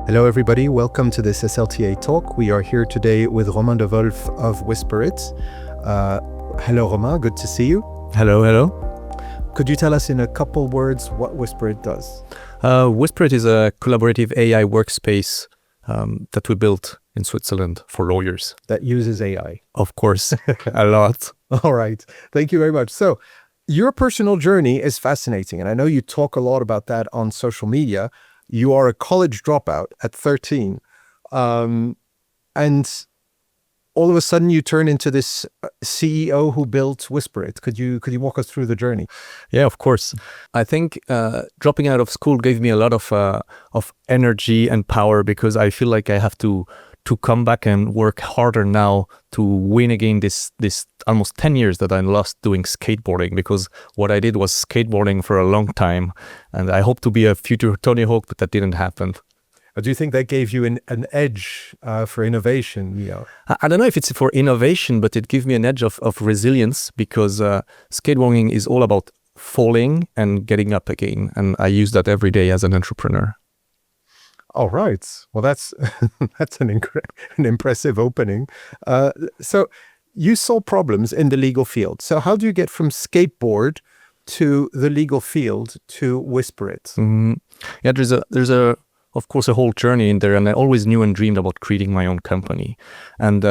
Hello everybody, welcome to this SLTA Talk. We are here today with Romain de Wolff of Whisperit. Hello Romain, good to see you. Hello. Could you tell us in a couple words what Whisperit does? Whisperit is a collaborative AI workspace that we built in Switzerland for lawyers. That uses AI. Of course, a lot. All right, thank you very much. So your personal journey is fascinating, and I know you talk a lot about that on social media. You are a college dropout at 13, and all of a sudden you turn into this CEO who built Whisperit. Could you walk us through the journey? Yeah, of course. I think dropping out of school gave me a lot of energy and power, because I feel like I have to come back and work harder now to win again this almost 10 years that I lost doing skateboarding, because what I did was skateboarding for a long time, and I hope to be a future Tony Hawk, but that didn't happen. Do you think that gave you an edge for innovation? You know? I don't know if it's for innovation, but it gave me an edge of resilience, because skateboarding is all about falling and getting up again, and I use that every day as an entrepreneur. All right. Well, that's an impressive opening. So you solve problems in the legal field. So how do you get from skateboard to the legal field to Whisperit? Mm-hmm. Yeah, there's of course a whole journey in there, and I always knew and dreamed about creating my own company. And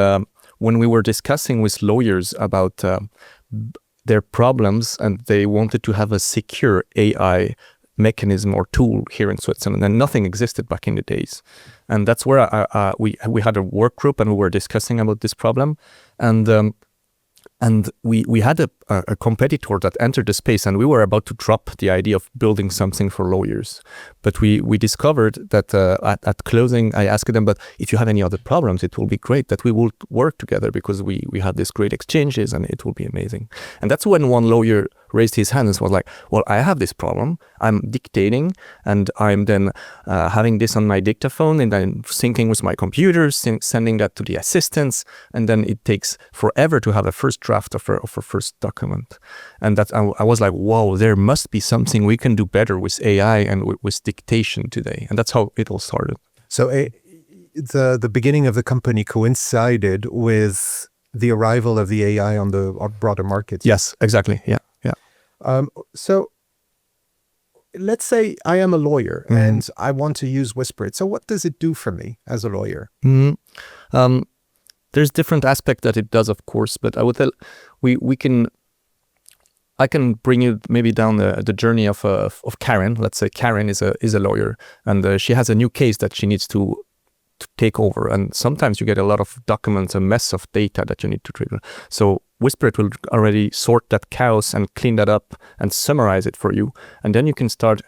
when we were discussing with lawyers about their problems, and they wanted to have a secure AI mechanism or tool here in Switzerland, and nothing existed back in the days. And that's where we had a work group, and we were discussing about this problem. And we had a competitor that entered the space, and we were about to drop the idea of building something for lawyers. But we discovered that at closing, I asked them, but if you have any other problems, it will be great that we will work together, because we had these great exchanges, and it will be amazing. And that's when one lawyer raised his hand and was like, well, I have this problem. I'm dictating, and I'm then having this on my dictaphone, and then syncing with my computer, sending that to the assistants, and then it takes forever to have a first draft of a first document. And that I was like, whoa, there must be something we can do better with AI and with dictation today. And that's how it all started. So the beginning of the company coincided with the arrival of the AI on the broader market. Yes, exactly. Yeah. So let's say I am a lawyer, mm-hmm. and I want to use Whisperit. So what does it do for me as a lawyer? Mm-hmm. There's different aspects that it does, of course, but I would tell I can bring you maybe down the journey of Karen. Let's say Karen is a lawyer, and she has a new case that she needs to take over. And sometimes you get a lot of documents, a mess of data that you need to trigger. So Whisperit will already sort that chaos and clean that up and summarize it for you. And then you can start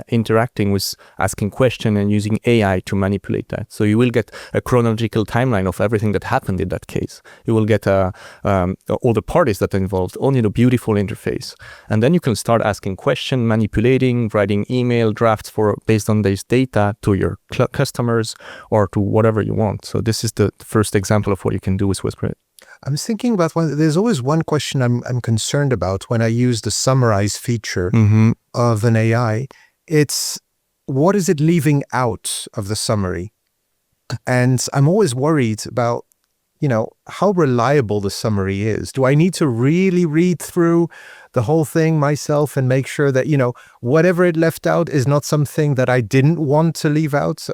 interacting with asking questions and using AI to manipulate that. So you will get a chronological timeline of everything that happened in that case. You will get all the parties that are involved, only the beautiful interface. And then you can start asking questions, manipulating, writing email drafts based on this data to your customers or to whatever you want. So this is the first example of what you can do with Whisperit. I'm thinking about there's always one question I'm concerned about when I use the summarize feature mm-hmm. of an AI. It's what is it leaving out of the summary? And I'm always worried about, how reliable the summary is. Do I need to really read through the whole thing myself and make sure that, whatever it left out is not something that I didn't want to leave out? So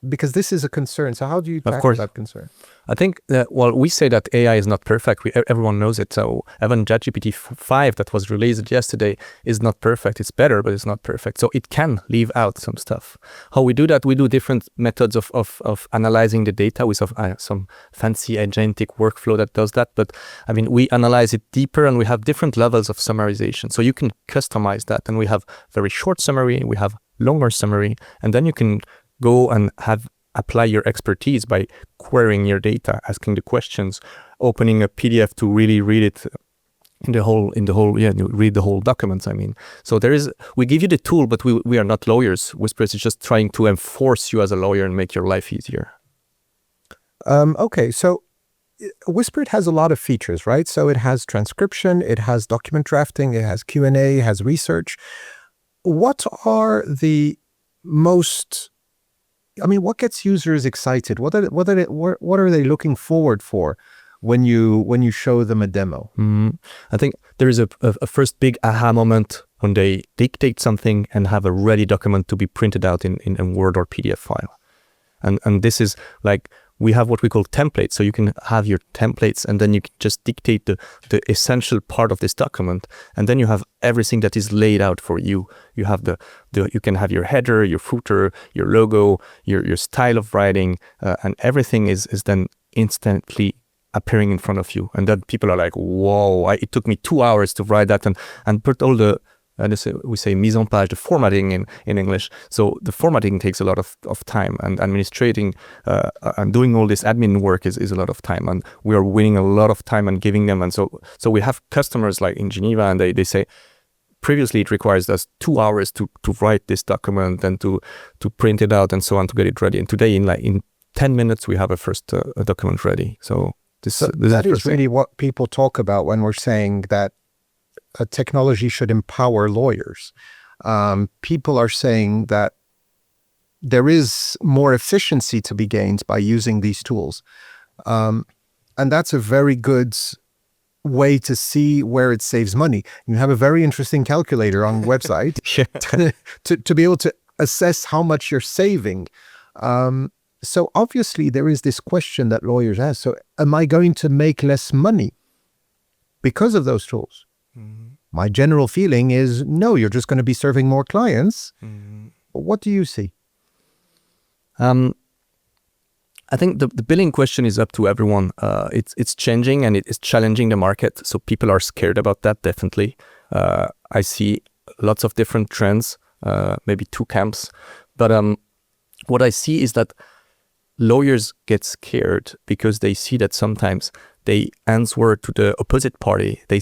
because this is a concern. So how do you tackle that concern? I think that, we say that AI is not perfect. Everyone knows it. So even ChatGPT 5 that was released yesterday is not perfect. It's better, but it's not perfect. So it can leave out some stuff. How we do that? We do different methods of analyzing the data with some fancy agentic workflow that does that. But we analyze it deeper, and we have different levels of summarization. So you can customize that. And we have very short summary, we have longer summary, and then you can go and apply your expertise by querying your data, asking the questions, opening a PDF to really read it read the whole documents. So we give you the tool, but we are not lawyers. Whisperit is just trying to enforce you as a lawyer and make your life easier. Okay, so Whisperit has a lot of features, right? So it has transcription, it has document drafting, it has Q&A, it has research. What are the most I mean, what gets users excited? What are they looking forward for when you show them a demo? I think there is a first big aha moment when they dictate something and have a ready document to be printed out in a Word or PDF file. And this is like, we have what we call templates. So you can have your templates and then you can just dictate the essential part of this document. And then you have everything that is laid out for you. You have you can have your header, your footer, your logo, your style of writing, and everything is then instantly appearing in front of you. And then people are like, whoa, it took me 2 hours to write that and put all the, we say mise en page, the formatting in English. So the formatting takes a lot of time, and administrating and doing all this admin work is a lot of time. And we are winning a lot of time and giving them. And so we have customers like in Geneva, and they say, previously it requires us 2 hours to write this document and to print it out and so on to get it ready. And today in 10 minutes, we have a first document ready. So that is really what people talk about when we're saying that technology should empower lawyers. People are saying that there is more efficiency to be gained by using these tools. And that's a very good way to see where it saves money. You have a very interesting calculator on the website to be able to assess how much you're saving. So obviously there is this question that lawyers ask. So am I going to make less money because of those tools? My general feeling is no, you're just going to be serving more clients. What do you see? I think the billing question is up to everyone. It's changing and it's challenging the market. So people are scared about that, definitely. I see lots of different trends, maybe two camps. But what I see is that lawyers get scared because they see that sometimes they answer to the opposite party. They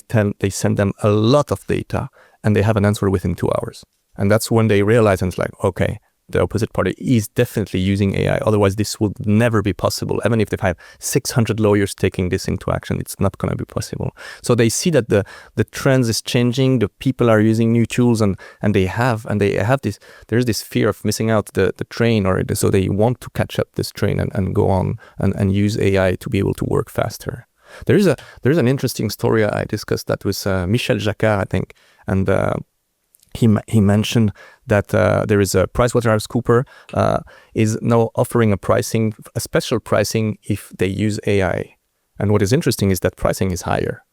send them a lot of data and they have an answer within 2 hours. And that's when they realize, and it's like, okay, the opposite party is definitely using AI. Otherwise, this would never be possible. Even if they have 600 lawyers taking this into action, it's not going to be possible. So they see that the trends is changing. The people are using new tools, and they have this. There's this fear of missing out the train, so they want to catch up this train and go on and use AI to be able to work faster. There's an interesting story. I discussed that with Michel Jacquard, I think, and he mentioned that there is a PricewaterhouseCoopers is now offering a special pricing if they use AI. And what is interesting is that pricing is higher.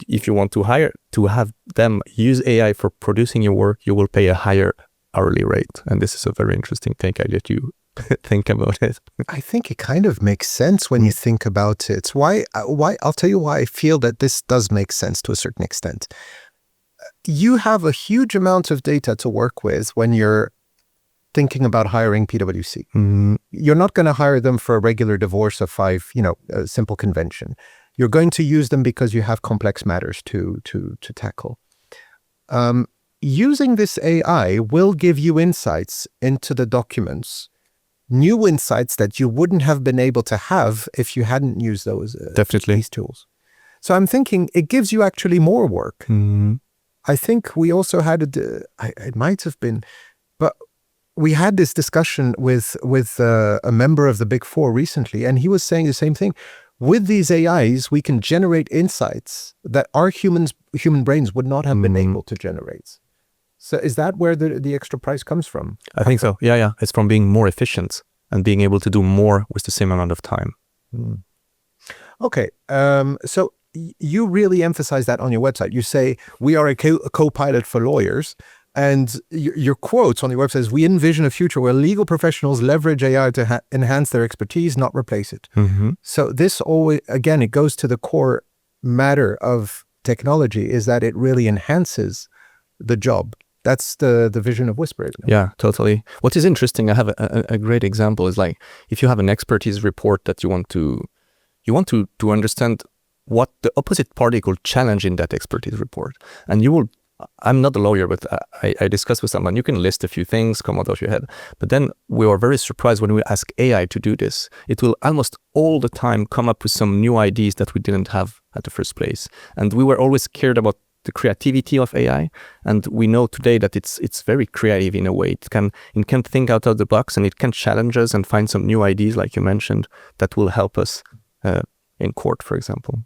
If you want to have them use AI for producing your work, you will pay a higher hourly rate. And this is a very interesting thing. I let you think about it. I think it kind of makes sense when you think about it. Why? I'll tell you why I feel that this does make sense to a certain extent. You have a huge amount of data to work with when you're thinking about hiring PwC. You're not going to hire them for a regular divorce of 5, a simple convention. You're going to use them because you have complex matters to tackle. Using this AI will give you insights into the documents, new insights that you wouldn't have been able to have if you hadn't used these tools. So I'm thinking it gives you actually more work. I think we also had it might have been, but we had this discussion with a member of the Big Four recently, and he was saying the same thing. With these AIs, we can generate insights that our human brains would not have been able to generate. So is that where the extra price comes from? I think so. Yeah. It's from being more efficient and being able to do more with the same amount of time. Okay. So you really emphasize that on your website. You say, we are a co-pilot for lawyers. And your quotes on your website is, we envision a future where legal professionals leverage AI to enhance their expertise, not replace it. So this always, again, it goes to the core matter of technology, is that it really enhances the job. That's the vision of Whisperit. Yeah, totally. What is interesting, I have a great example, is like, if you have an expertise report that you want to understand what the opposite party could challenge in that expertise report. And I'm not a lawyer, but I discussed with someone, you can list a few things, come out of your head. But then we were very surprised when we ask AI to do this. It will almost all the time come up with some new ideas that we didn't have at the first place. And we were always scared about the creativity of AI, and we know today that it's very creative in a way. It can think out of the box, and it can challenge us and find some new ideas, like you mentioned, that will help us in court, for example.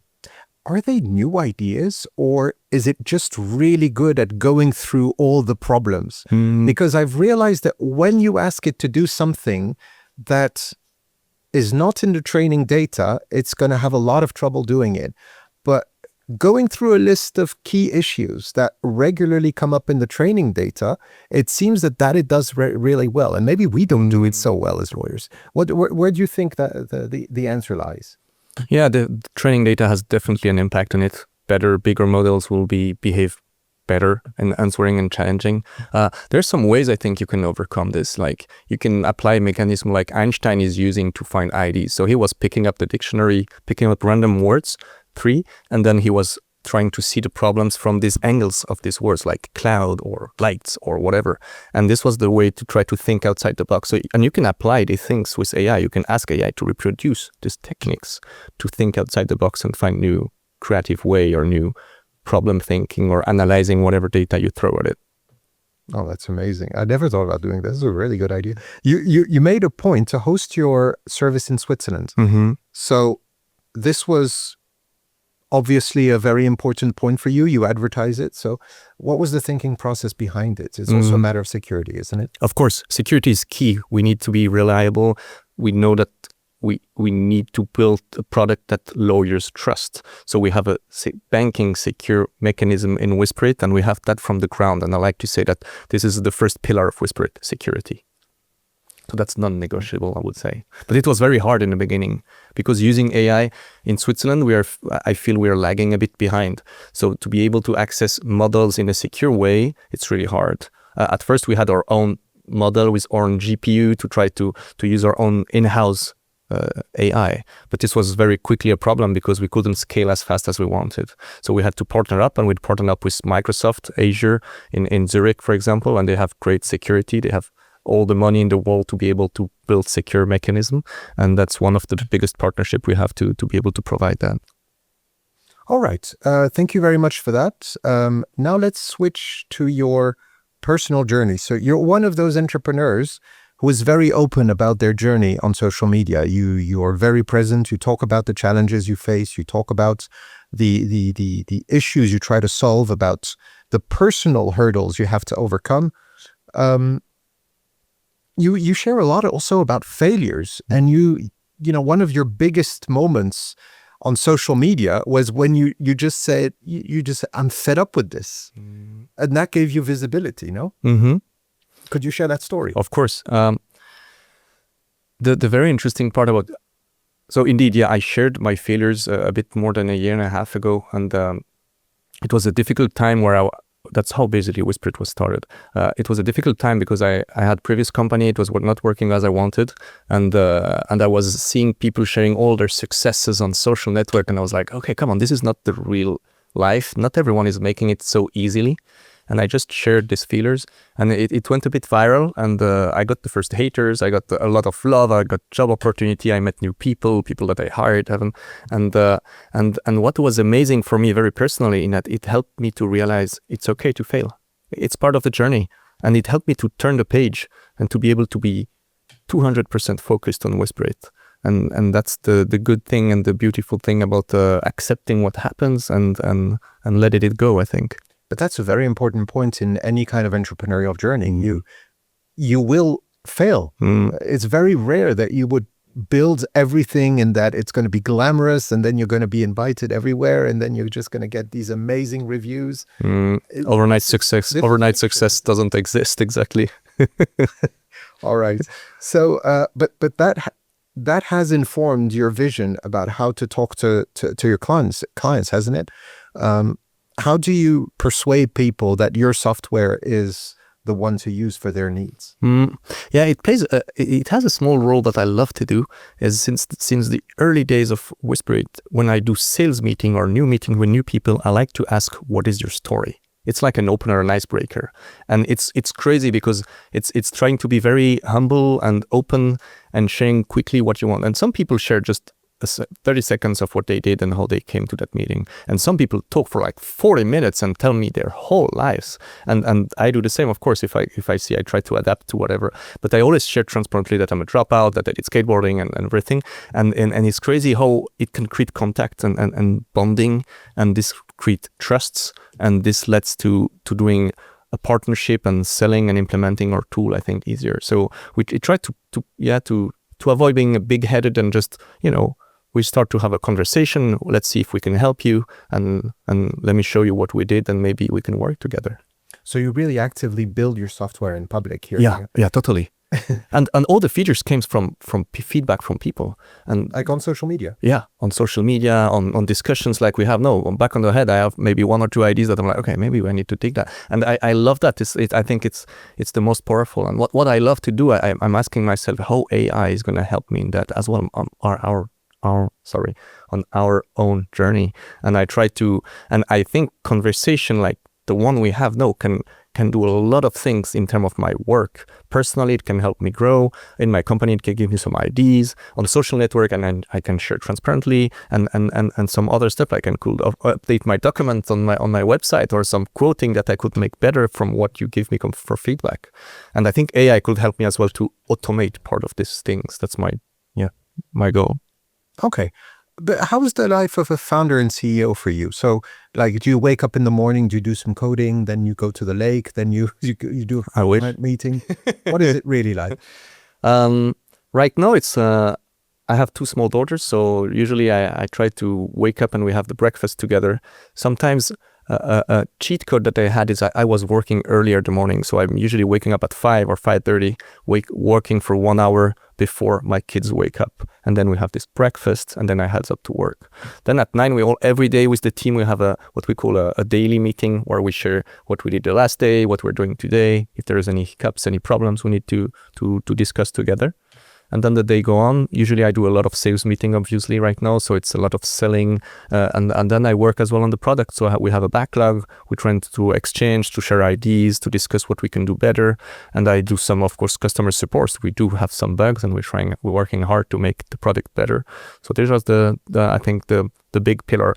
Are they new ideas, or is it just really good at going through all the problems? Because I've realized that when you ask it to do something that is not in the training data, it's going to have a lot of trouble doing it. But going through a list of key issues that regularly come up in the training data, it seems that it does really well. And maybe we don't do it so well as lawyers. Where do you think that the answer lies? Yeah, the training data has definitely an impact on it. Better, bigger models will behave better in answering and challenging. There's some ways I think you can overcome this. Like you can apply a mechanism like Einstein is using to find IDs. So he was picking up the dictionary, picking up random words, 3, and then he was trying to see the problems from these angles of these words, like cloud or lights or whatever. And this was the way to try to think outside the box. So, and you can apply these things with AI. You can ask AI to reproduce these techniques to think outside the box and find new creative way or new problem thinking or analyzing whatever data you throw at it. Oh, that's amazing. I never thought about doing this. This is a really good idea. You made a point to host your service in Switzerland. So this was obviously a very important point for you. You advertise it. So what was the thinking process behind it? It's also a matter of security, isn't it? Of course, security is key. We need to be reliable. We know that we need to build a product that lawyers trust. So we have a banking secure mechanism in Whisperit, and we have that from the ground. And I like to say that this is the first pillar of Whisperit, security. So that's non-negotiable, I would say. But it was very hard in the beginning because using AI in Switzerland, I feel we are lagging a bit behind. So to be able to access models in a secure way, it's really hard. At first, we had our own model with our own GPU to try to use our own in-house AI. But this was very quickly a problem because we couldn't scale as fast as we wanted. So we had to partner up, and we'd partner up with Microsoft Azure in Zurich, for example, and they have great security. They have all the money in the world to be able to build secure mechanism. And that's one of the biggest partnership we have to be able to provide that. All right. Thank you very much for that. Now let's switch to your personal journey. So you're one of those entrepreneurs who is very open about their journey on social media. You are very present. You talk about the challenges you face. You talk about the issues you try to solve, about the personal hurdles you have to overcome. You share a lot also about failures, and you know one of your biggest moments on social media was when you just said I'm fed up with this, and that gave you visibility. No, could you share that story? Of course. The very interesting part about so indeed, yeah, I shared my failures a bit more than a year and a half ago, and it was a difficult time where that's how basically Whisperit was started. It was a difficult time because I had previous company. It was not working as I wanted. And I was seeing people sharing all their successes on social network. And I was like, okay, come on, this is not the real life. Not everyone is making it so easily. And I just shared these feelers, and it went a bit viral, and I got the first haters, I got a lot of love, I got job opportunity, I met new people that I hired, and what was amazing for me very personally in that it helped me to realize it's okay to fail. It's part of the journey, and it helped me to turn the page and to be able to be 200% focused on Whisperit. And that's the good thing and the beautiful thing about accepting what happens and letting it go, I think. But that's a very important point in any kind of entrepreneurial journey. You will fail. It's very rare that you would build everything and that it's going to be glamorous and then you're going to be invited everywhere and then you're just going to get these amazing reviews. Overnight success doesn't exist, exactly. All right. So, but that has informed your vision about how to talk to your clients, hasn't it? How do you persuade people that your software is the one to use for their needs? Yeah, it has a small role that I love to do. Is since the early days of Whisperit, when I do sales meeting or new meeting with new people, I like to ask, what is your story? It's like an opener, an icebreaker. And it's crazy because it's trying to be very humble and open and sharing quickly what you want. And some people share just 30 seconds of what they did and how they came to that meeting. And some people talk for like 40 minutes and tell me their whole lives. And I do the same, of course, if I see, I try to adapt to whatever. But I always share transparently that I'm a dropout, that I did skateboarding and everything. And it's crazy how it can create contact and bonding, and this create trusts, and this leads to doing a partnership and selling and implementing our tool, I think, easier. So we try to avoid being big-headed and just, we start to have a conversation. Let's see if we can help you, and let me show you what we did, and maybe we can work together. So you really actively build your software in public here. Yeah, totally. and all the features came from feedback from people, and like on social media. Yeah, on social media, on discussions like we have now. Back on the head, I have maybe one or two ideas that I'm like, okay, maybe I need to take that. And I love that. I think it's the most powerful. And what I love to do, I'm asking myself how AI is going to help me in that as well on our own journey. And I try to, and I think conversation like the one we have now can do a lot of things in terms of my work. Personally, it can help me grow. In my company, it can give me some ideas on the social network, and then I can share transparently, and some other stuff. I can update my documents on my website, or some quoting that I could make better from what you give me for feedback. And I think AI could help me as well to automate part of these things. That's my goal. Okay. But how is the life of a founder and CEO for you? So, like, do you wake up in the morning, do you do some coding, then you go to the lake, then you do a meeting? What is it really like? Right now, it's I have two small daughters, so usually I try to wake up and we have the breakfast together. Sometimes a cheat code that I had is I was working earlier in the morning, so I'm usually waking up at 5 or 5:30, working for 1 hour before my kids wake up, and then we have this breakfast, and then I heads up to work. Then at 9, every day with the team we have what we call a daily meeting, where we share what we did the last day, what we're doing today, if there is any hiccups, any problems we need to discuss together. And then the day go on. Usually I do a lot of sales meeting, obviously, right now. So it's a lot of selling. And then I work as well on the product. So we have a backlog. We try to exchange, to share ideas, to discuss what we can do better. And I do some, of course, customer support. We do have some bugs, and we're working hard to make the product better. So this was I think the big pillar.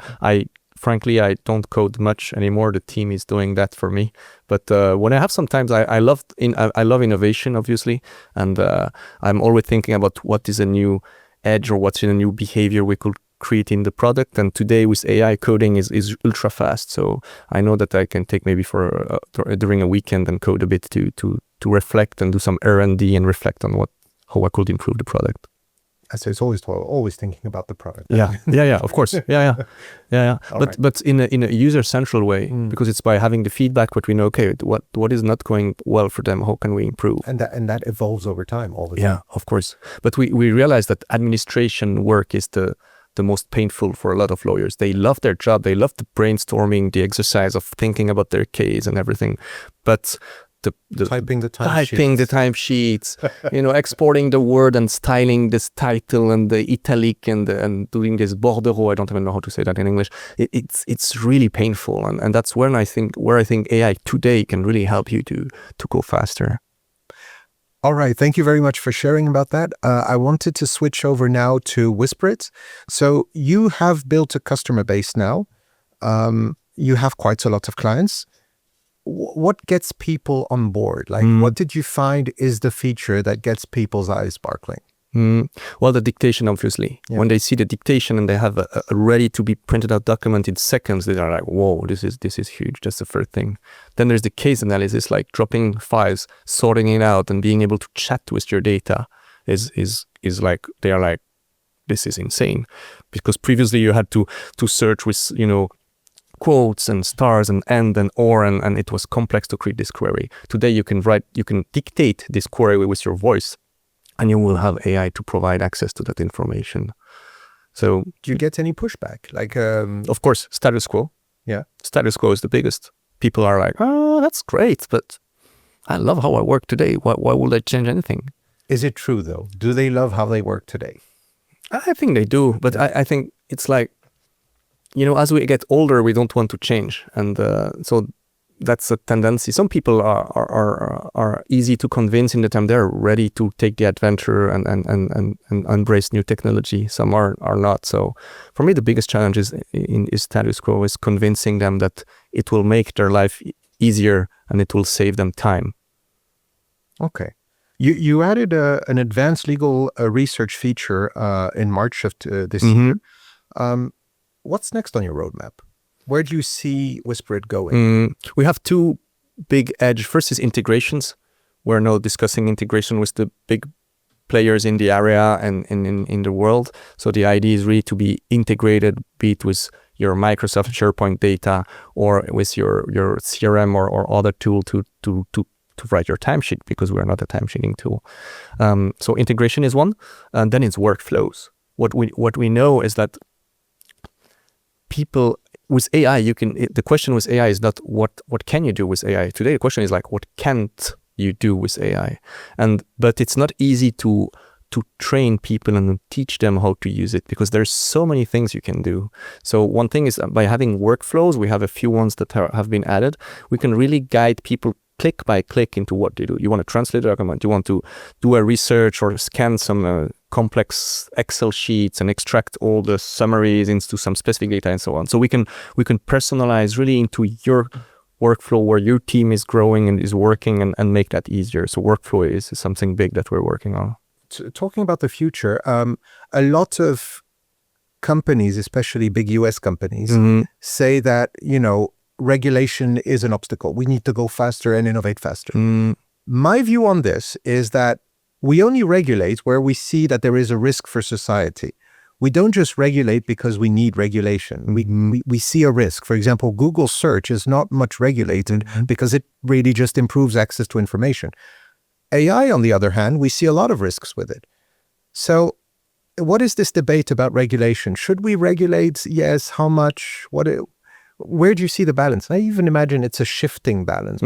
Frankly, I don't code much anymore. The team is doing that for me. But when I have sometimes, I love innovation, obviously, and I'm always thinking about what is a new edge or what's a new behavior we could create in the product. And today with AI, coding is ultra fast. So I know that I can take maybe during a weekend and code a bit to reflect and do some R&D and reflect on how I could improve the product. So it's always thinking about the product. Yeah, of course. Yeah. But in a user central way, because it's by having the feedback, what we know, okay, what is not going well for them, how can we improve? And that evolves over time, all the time. Yeah, of course. But we realize that administration work is the most painful for a lot of lawyers. They love their job, they love the brainstorming, the exercise of thinking about their case and everything, but typing the timesheets, exporting the word and styling this title and the italic and doing this bordereau. I don't even know how to say that in English. It's really painful, and that's where I think AI today can really help you to go faster. All right. Thank you very much for sharing about that. I wanted to switch over now to Whisperit. So you have built a customer base now. You have quite a lot of clients. What gets people on board? Like, what did you find is the feature that gets people's eyes sparkling? Well, the dictation, obviously. Yeah. When they see the dictation and they have a ready to be printed out document in seconds, they are like, whoa, this is huge. That's the first thing. Then there's the case analysis, like dropping files, sorting it out, and being able to chat with your data is like, they are like, this is insane. Because previously you had to search with, quotes and stars and and or, and it was complex to create this query. Today you can dictate this query with your voice, and you will have AI to provide access to that information. So do you get any pushback? Like, of course, status quo. Yeah. Status quo is the biggest. People are like, oh, that's great, but I love how I work today. Why would I change anything? Is it true though? Do they love how they work today? I think they do, but I think it's like, as we get older, we don't want to change. And so that's a tendency. Some people are easy to convince in the time they're ready to take the adventure and embrace new technology. Some are not. So for me, the biggest challenge is status quo, is convincing them that it will make their life easier and it will save them time. Okay. You added an advanced legal research feature in March of this year. What's next on your roadmap? Where do you see Whisperit going? We have two big edge. First is integrations. We're now discussing integration with the big players in the area and in the world. So the idea is really to be integrated, be it with your Microsoft SharePoint data or with your CRM or other tool to write your timesheet, because we're not a timesheeting tool. So integration is one, and then it's workflows. What we know is that people with AI, the question with AI is not what can you do with AI. Today the question is like, what can't you do with AI? But it's not easy to train people and teach them how to use it, because there's so many things you can do. So one thing is, by having workflows, we have a few ones that have been added. We can really guide people click by click into what they do. You want to translate a document, you want to do a research or scan some complex Excel sheets and extract all the summaries into some specific data and so on. So we can personalize really into your workflow where your team is growing and is working and make that easier. So workflow is something big that we're working on. Talking about the future, a lot of companies, especially big US companies, say that, regulation is an obstacle. We need to go faster and innovate faster. My view on this is that we only regulate where we see that there is a risk for society. We don't just regulate because we need regulation. We see a risk. For example, Google search is not much regulated because it really just improves access to information. AI, on the other hand, we see a lot of risks with it. So what is this debate about regulation? Should we regulate? Yes. How much? Where do you see the balance? I even imagine it's a shifting balance.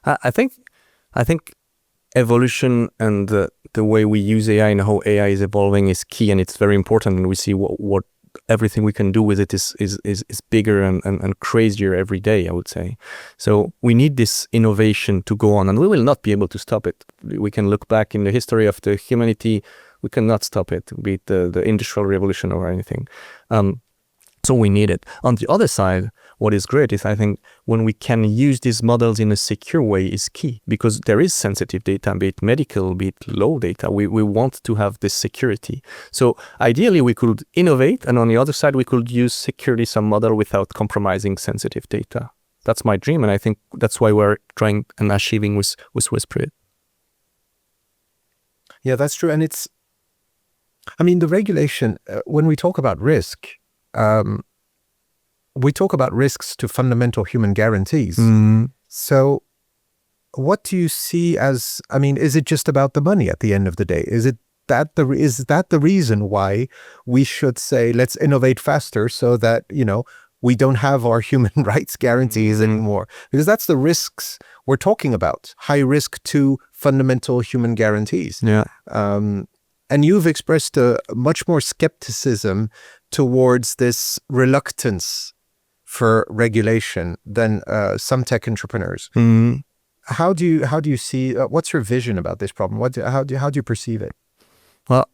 I think evolution and the way we use AI and how AI is evolving is key, and it's very important. And we see what everything we can do with it is bigger and crazier every day, I would say. So we need this innovation to go on, and we will not be able to stop it. We can look back in the history of the humanity, we cannot stop it, be it the Industrial Revolution or anything. So we need it. On the other side, what is great is, I think, when we can use these models in a secure way is key, because there is sensitive data, be it medical, be it law data. We want to have this security. So ideally, we could innovate, and on the other side, we could use securely some model without compromising sensitive data. That's my dream, and I think that's why we're trying and achieving with Whisperit. Yeah, that's true. And the regulation, when we talk about risk, we talk about risks to fundamental human guarantees. So what do you see as, is it just about the money at the end of the day? Is that the reason why we should say, let's innovate faster so that, we don't have our human rights guarantees anymore? Because that's the risks we're talking about, high risk to fundamental human guarantees. Yeah. And you've expressed much more skepticism towards this reluctance for regulation than some tech entrepreneurs. How do you see? What's your vision about this problem? How do you perceive it? Well,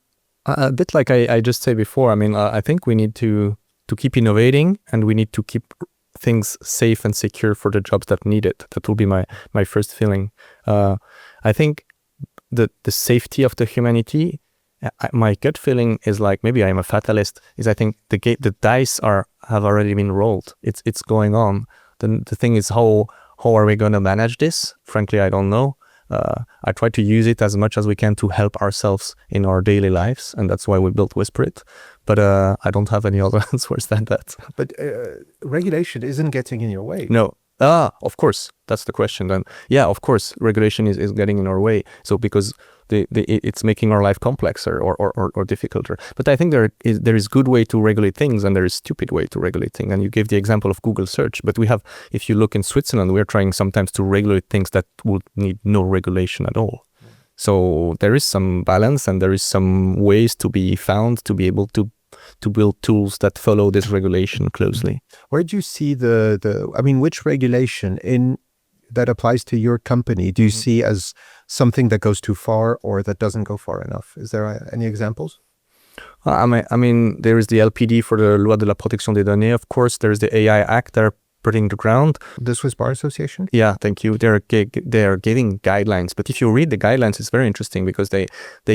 a bit like I just said before. I think we need to keep innovating, and we need to keep things safe and secure for the jobs that need it. That will be my first feeling. I think the safety of the humanity. My gut feeling is, like, maybe I'm a fatalist, is I think the dice have already been rolled. It's going on. Then the thing is, how are we going to manage this? Frankly, I don't know. I try to use it as much as we can to help ourselves in our daily lives, and that's why we built Whisperit. But I don't have any other answers than that. But regulation isn't getting in your way. No. Of course, that's the question. Then, yeah, of course, regulation is getting in our way. So because it's making our life complexer or difficulter. But I think there is good way to regulate things, and there is stupid way to regulate things. And you gave the example of Google search. But we have, if you look in Switzerland, we're trying sometimes to regulate things that would need no regulation at all. So there is some balance, and there is some ways to be found to be able to to build tools that follow this regulation closely. Where do you see which regulation that applies to your company do you see as something that goes too far or that doesn't go far enough? Is there any examples? I mean, there is the LPD for the Loi de la Protection des Données, of course. There's the AI Act that are putting the ground. The Swiss Bar Association? Yeah, thank you. They're giving guidelines. But if you read the guidelines, it's very interesting because they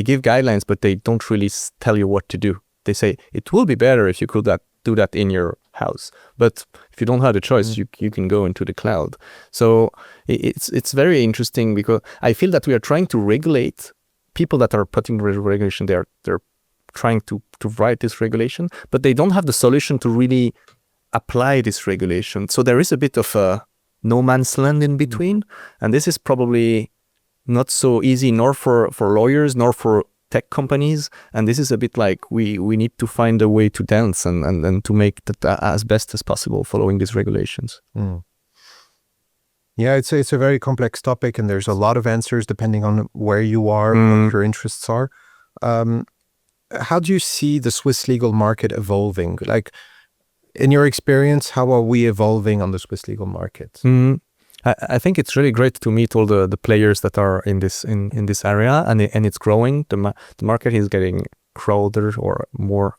give guidelines, but they don't really tell you what to do. They say, it will be better if you could do that in your house. But if you don't have the choice, you can go into the cloud. So it's very interesting because I feel that we are trying to regulate people that are putting the regulation there. They're trying to write this regulation, but they don't have the solution to really apply this regulation. So there is a bit of a no man's land in between. And this is probably not so easy, nor for lawyers, nor for tech companies. And this is a bit like we need to find a way to dance and to make that as best as possible following these regulations. Yeah, it's a very complex topic, and there's a lot of answers depending on where you are, what your interests are. How do you see the Swiss legal market evolving? Like, in your experience, how are we evolving on the Swiss legal market? I think it's really great to meet all the players that are in this area, and it's growing. The market is getting crowded or more.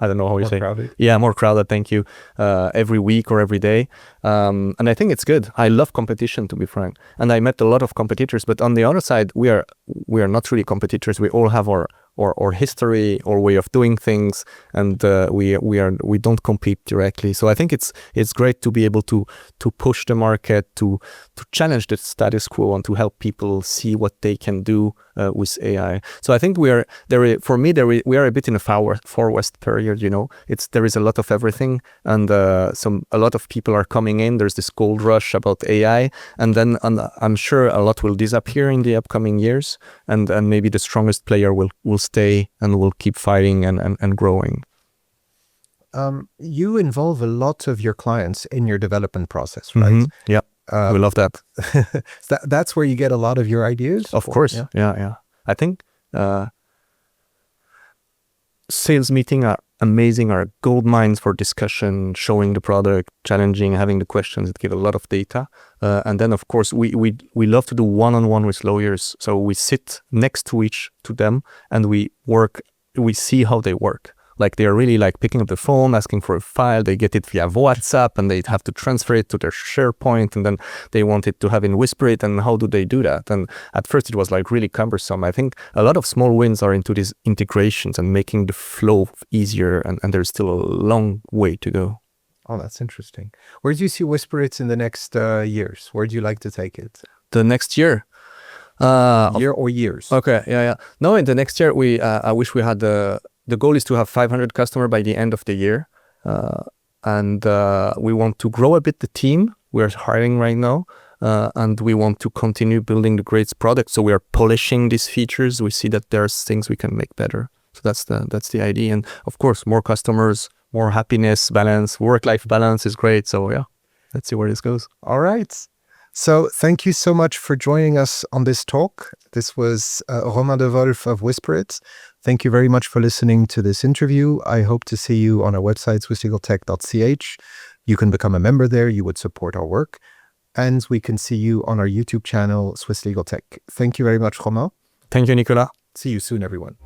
I don't know how you say. Crowded. Yeah, more crowded. Thank you. Every week or every day, and I think it's good. I love competition, to be frank. And I met a lot of competitors, but on the other side, we are not really competitors. We all have our history or way of doing things, and we don't compete directly. So I think it's great to be able to push the market, to challenge the status quo, and to help people see what they can do with AI. So I think we are a bit in a far west period. There is a lot of everything, and a lot of people are coming in. There's this gold rush about AI, and then I'm sure a lot will disappear in the upcoming years, and maybe the strongest player will stay and will keep fighting and growing. You involve a lot of your clients in your development process, right? Yeah, we love that. That's where you get a lot of your ideas? Of course, yeah. I think sales meetings are amazing, are gold mines for discussion, showing the product, challenging, having the questions. It gives a lot of data. And then, of course, we love to do one-on-one with lawyers. So we sit next to them and we see how they work. Like, they are really like picking up the phone, asking for a file. They get it via WhatsApp and they have to transfer it to their SharePoint, and then they want it to have in Whisperit. And how do they do that? And at first it was like really cumbersome. I think a lot of small wins are into these integrations and making the flow easier. And there's still a long way to go. Oh, that's interesting. Where do you see Whisperit in the next years? Where do you like to take it? The next year? Year or years? Okay, yeah. No, in the next year, I wish we had the goal is to have 500 customers by the end of the year. And we want to grow a bit the team. We're hiring right now. And we want to continue building the great product. So we are polishing these features. We see that there's things we can make better. So that's the idea. And of course, more customers, more happiness, balance, work-life balance is great. So yeah, let's see where this goes. All right. So thank you so much for joining us on this talk. This was Romain de Wolff of Whisperit. Thank you very much for listening to this interview. I hope to see you on our website, swisslegaltech.ch. You can become a member there. You would support our work. And we can see you on our YouTube channel, Swiss Legal Tech. Thank you very much, Romain. Thank you, Nicolas. See you soon, everyone.